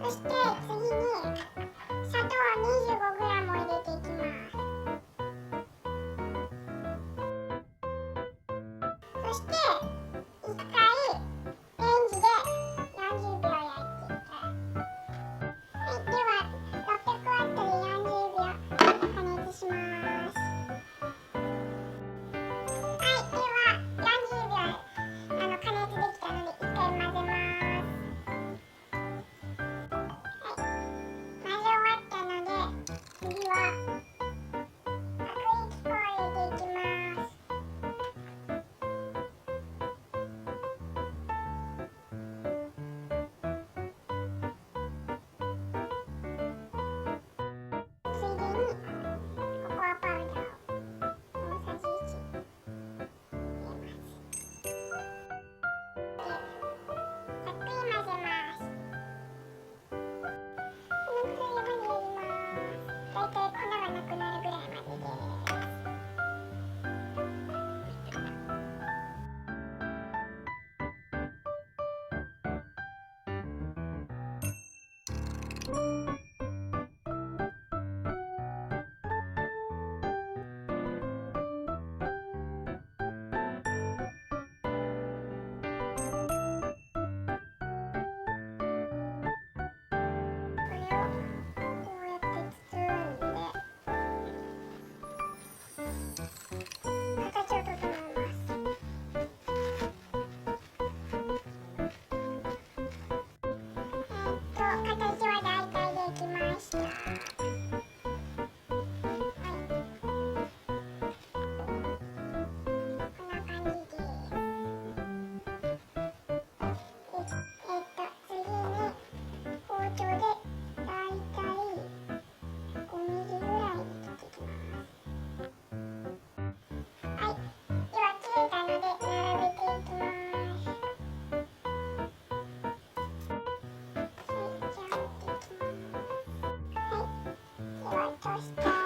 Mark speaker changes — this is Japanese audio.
Speaker 1: そして次に砂糖 25g を入れていきます。そして1回レンジで40秒焼いていきます。では600ワットで40秒加熱します。では40秒加熱できたので1回混ぜます。混ぜ終わったので次は薄力粉を入れていきます。ついでにココアパウダーを大さじ1入れます。さっくり混ぜます。このくらいまで入れます。だいたい粉がなくなるぐらいまでです。これをこうやって包んで形を整えます。形は大体できました。こんな感じです。次に包丁で大体5ミリぐらいに切っていきます。では切れたので並べていきます。じゃあ持っていきます。ではトースター